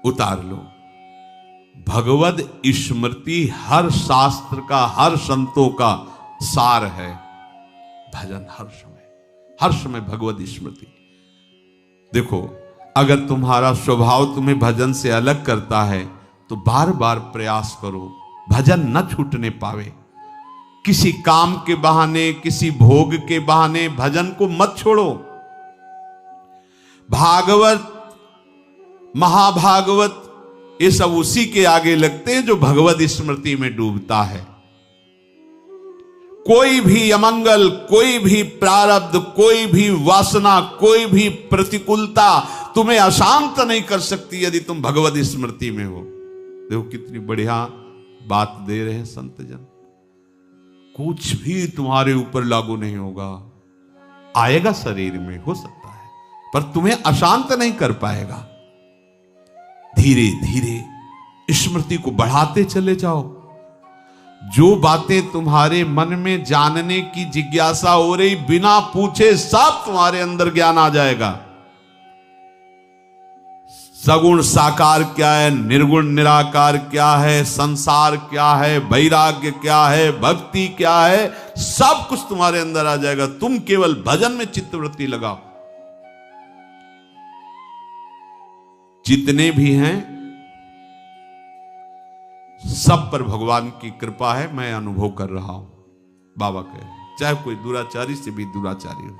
उतार लो। भगवद स्मृति हर शास्त्र का, हर संतों का सार है। भजन हर समय भगवद स्मृति। देखो, अगर तुम्हारा स्वभाव तुम्हें भजन से अलग करता है तो बार बार प्रयास करो, भजन न छूटने पावे। किसी काम के बहाने, किसी भोग के बहाने भजन को मत छोड़ो। भागवत, महाभागवत, ये सब उसी के आगे लगते हैं जो भगवत स्मृति में डूबता है। कोई भी अमंगल, कोई भी प्रारब्ध, कोई भी वासना, कोई भी प्रतिकूलता तुम्हें अशांत नहीं कर सकती यदि तुम भगवत स्मृति में हो। देखो कितनी बढ़िया बात दे रहे हैं संत जन। कुछ भी तुम्हारे ऊपर लागू नहीं होगा, आएगा शरीर में हो सकता है, पर तुम्हें अशांत नहीं कर पाएगा। धीरे धीरे स्मृति को बढ़ाते चले जाओ। जो बातें तुम्हारे मन में जानने की जिज्ञासा हो रही, बिना पूछे सब तुम्हारे अंदर ज्ञान आ जाएगा। सगुण साकार क्या है, निर्गुण निराकार क्या है, संसार क्या है, वैराग्य क्या है, भक्ति क्या है, सब कुछ तुम्हारे अंदर आ जाएगा। तुम केवल भजन में चित्तवृत्ति लगाओ। जितने भी हैं सब पर भगवान की कृपा है, मैं अनुभव कर रहा हूं। बाबा कहे, चाहे कोई दुराचारी से भी दुराचारी हो,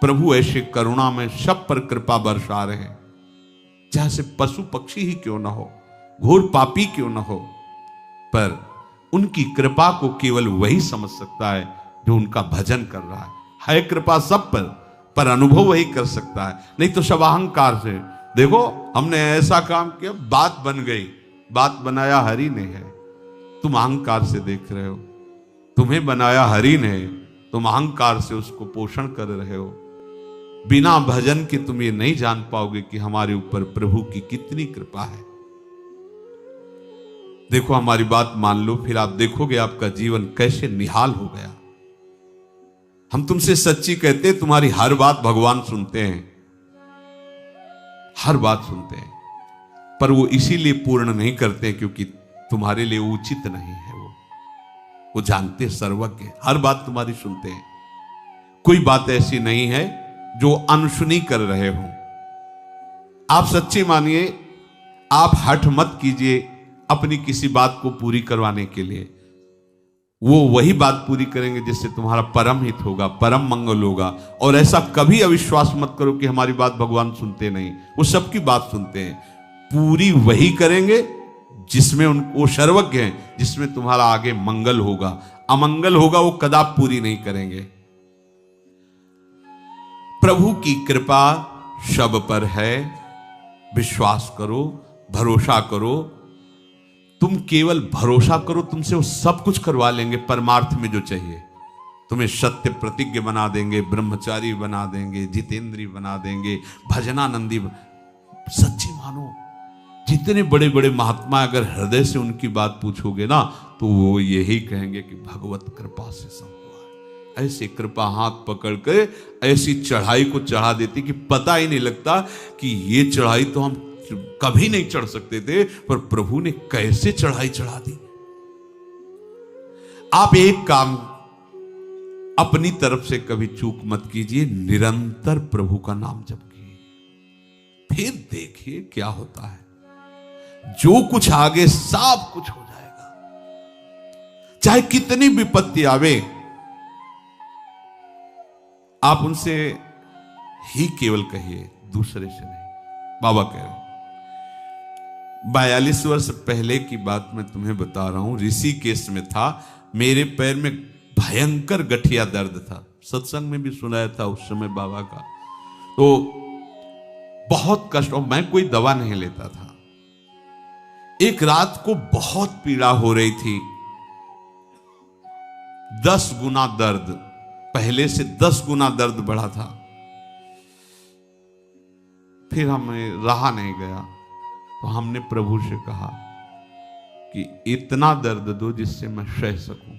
प्रभु ऐसे करुणा में सब पर कृपा बरसा रहे हैं। चाहे से पशु पक्षी ही क्यों ना हो, घोर पापी क्यों ना हो, पर उनकी कृपा को केवल वही समझ सकता है जो उनका भजन कर रहा है। कृपा सब पर अनुभव वही कर सकता है, नहीं तो सब अहंकार से। देखो, हमने ऐसा काम किया, बात बन गई, बात बनाया हरि ने है, तुम अहंकार से देख रहे हो। तुम्हें बनाया हरि ने, तुम अहंकार से उसको पोषण कर रहे हो। बिना भजन के तुम ये नहीं जान पाओगे कि हमारे ऊपर प्रभु की कितनी कृपा है। देखो, हमारी बात मान लो, फिर आप देखोगे आपका जीवन कैसे निहाल हो गया। हम तुमसे सच्ची कहते, तुम्हारी हर बात भगवान सुनते हैं, हर बात सुनते हैं, पर वो इसीलिए पूर्ण नहीं करते क्योंकि तुम्हारे लिए उचित नहीं है। वो जानते, सर्वज्ञ, हर बात तुम्हारी सुनते हैं। कोई बात ऐसी नहीं है जो अनसुनी कर रहे हो। आप सच्ची मानिए, आप हठ मत कीजिए अपनी किसी बात को पूरी करवाने के लिए। वो वही बात पूरी करेंगे जिससे तुम्हारा परम हित होगा, परम मंगल होगा। और ऐसा कभी अविश्वास मत करो कि हमारी बात भगवान सुनते नहीं, वो सबकी बात सुनते हैं। पूरी वही करेंगे जिसमें वो सर्वज्ञ हैं, जिसमें तुम्हारा आगे मंगल होगा। अमंगल होगा वो कदापि पूरी नहीं करेंगे। प्रभु की कृपा सब पर है, विश्वास करो, भरोसा करो। तुम केवल भरोसा करो, तुमसे वो सब कुछ करवा लेंगे परमार्थ में जो चाहिए। तुम्हें सत्य प्रतिज्ञ बना देंगे, ब्रह्मचारी बना देंगे, जितेंद्री बना देंगे, भजनानंदी। सच्ची मानो, जितने बड़े बड़े महात्मा अगर हृदय से उनकी बात पूछोगे ना, तो वो यही कहेंगे कि भगवत कृपा से सब हुआ है। ऐसे कृपा हाथ पकड़ के ऐसी चढ़ाई को चढ़ा देती कि पता ही नहीं लगता कि ये चढ़ाई तो हम कभी नहीं चढ़ सकते थे, पर प्रभु ने कैसे चढ़ाई चढ़ा दी। आप एक काम अपनी तरफ से कभी चूक मत कीजिए, निरंतर प्रभु का नाम जपिए, फिर देखिए क्या होता है। जो कुछ आगे सब कुछ हो जाएगा। चाहे कितनी विपत्ति आवे, आप उनसे ही केवल कहिए, दूसरे से नहीं। बाबा कह रहे 42 वर्ष पहले की बात मैं तुम्हें बता रहा हूं। ऋषिकेश में था, मेरे पैर में भयंकर गठिया दर्द था। सत्संग में भी सुनाया था उस समय बाबा का। तो बहुत कष्ट, और मैं कोई दवा नहीं लेता था। एक रात को बहुत पीड़ा हो रही थी, 10 गुना दर्द, पहले से 10 गुना दर्द बढ़ा था। फिर हमें रहा नहीं गया, तो हमने प्रभु से कहा कि इतना दर्द दो जिससे मैं सह सकूं।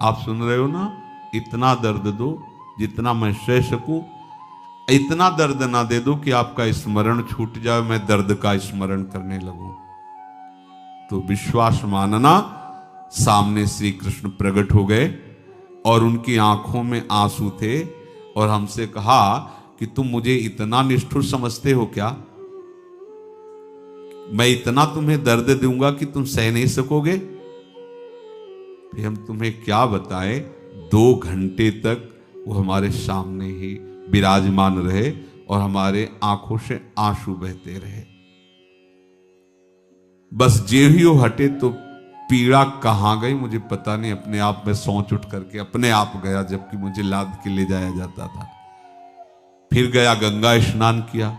आप सुन रहे हो ना, इतना दर्द दो जितना मैं सह सकूं। इतना दर्द ना दे दो कि आपका स्मरण छूट जाए, मैं दर्द का स्मरण करने लगूं। तो विश्वास मानना, सामने श्री कृष्ण प्रकट हो गए और उनकी आंखों में आंसू थे और हमसे कहा कि तुम मुझे इतना निष्ठुर समझते हो क्या? मैं इतना तुम्हें दर्द दूंगा कि तुम सह नहीं सकोगे? फिर हम तुम्हें क्या बताएं, 2 घंटे तक वो हमारे सामने ही विराजमान रहे और हमारे आंखों से आंसू बहते रहे। बस जेहियो हटे तो पीड़ा कहां गई मुझे पता नहीं, अपने आप में सोच उठ करके अपने आप गया, जबकि मुझे लाद के ले जाया जाता था। फिर गया, गंगा स्नान किया,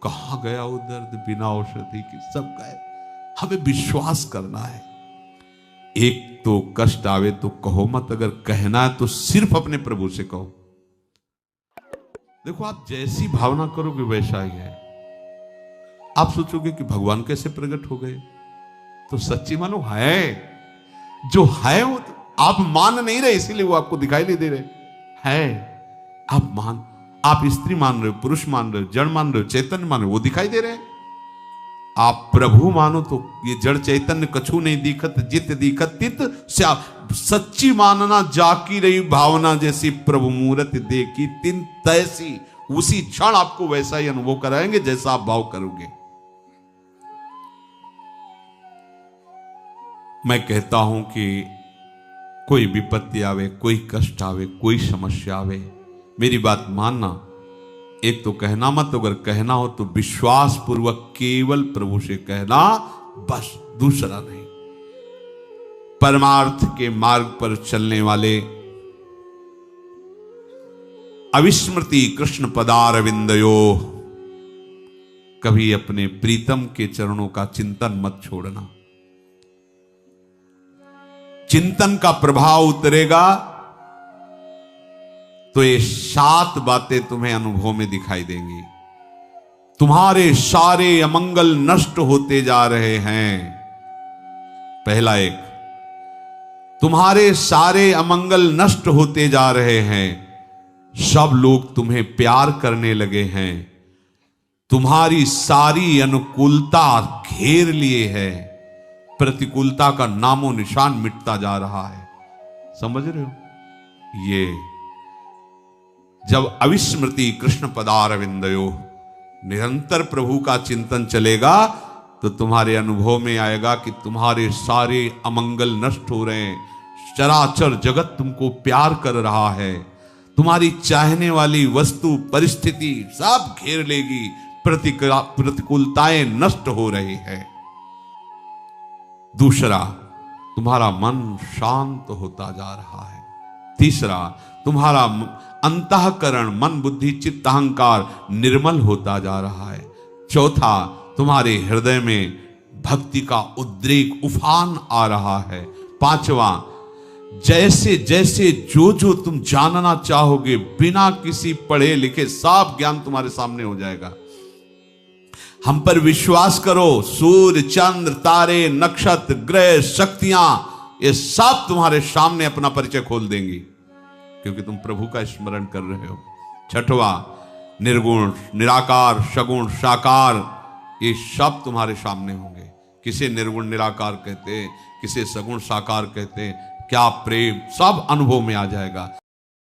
कहां गया वो दर्द, बिना औषधि की सब गए। हमें विश्वास करना है। एक तो कष्ट आवे तो कहो मत, अगर कहना है तो सिर्फ अपने प्रभु से कहो। देखो, आप जैसी भावना करोगे वैसा ही है। आप सोचोगे कि भगवान कैसे प्रकट हो गए, तो सच्ची मानो है, जो है वो तो आप मान नहीं रहे, इसीलिए वो आपको दिखाई नहीं दे रहे है। आप स्त्री मान रहे हो, पुरुष मान रहे हो, जड़ मान रहे हो, चैतन्य मान रहे हो, वो दिखाई दे रहे हैं। आप प्रभु मानो तो ये जड़ चैतन्य कछु नहीं दिखत, जित दिखत तित श्याम। सच्ची मानना जाकी रही भावना, जैसी प्रभु मूर्ति देखी तिन तैसी। उसी क्षण आपको वैसा ही अनुभव कराएंगे जैसा आप भाव करोगे। मैं कहता हूं कि कोई विपत्ति आवे, कोई कष्ट आवे, कोई समस्या आवे, मेरी बात मानना। एक तो कहना मत, अगर कहना हो तो विश्वास पूर्वक केवल प्रभु से कहना, बस, दूसरा नहीं। परमार्थ के मार्ग पर चलने वाले अविस्मृति कृष्ण पदारविंदयो, कभी अपने प्रीतम के चरणों का चिंतन मत छोड़ना। चिंतन का प्रभाव उतरेगा तो ये 7 बातें तुम्हें अनुभव में दिखाई देंगी। तुम्हारे सारे अमंगल नष्ट होते जा रहे हैं। पहला एक, तुम्हारे सारे अमंगल नष्ट होते जा रहे हैं। सब लोग तुम्हें प्यार करने लगे हैं। तुम्हारी सारी अनुकूलता घेर लिए है। प्रतिकूलता का नामो निशान मिटता जा रहा है। समझ रहे हो? ये जब अविस्मृति कृष्ण पदारविंदयो, निरंतर प्रभु का चिंतन चलेगा तो तुम्हारे अनुभव में आएगा कि तुम्हारे सारे अमंगल नष्ट हो रहे हैं। चराचर जगत तुमको प्यार कर रहा है। तुम्हारी चाहने वाली वस्तु परिस्थिति सब घेर लेगी। प्रतिकूलताएं नष्ट हो रही है। दूसरा, तुम्हारा मन शांत होता जा रहा है। तीसरा, तुम्हारा अंतःकरण, मन बुद्धि चित्त अहंकार निर्मल होता जा रहा है। चौथा, तुम्हारे हृदय में भक्ति का उद्रेक उफान आ रहा है। पांचवा, जैसे जैसे जो जो तुम जानना चाहोगे बिना किसी पढ़े लिखे सब ज्ञान तुम्हारे सामने हो जाएगा। हम पर विश्वास करो, सूर्य छंद्र तारे नक्षत्र ग्रह शक्तियां ये सब तुम्हारे सामने अपना परिचय खोल देंगी, क्योंकि तुम प्रभु का स्मरण कर रहे हो। छठवा, निर्गुण निराकार सगुण साकार ये सब तुम्हारे सामने होंगे। किसे निर्गुण निराकार कहते हैं, किसे सगुण साकार कहते हैं, क्या प्रेम, सब अनुभव में आ जाएगा।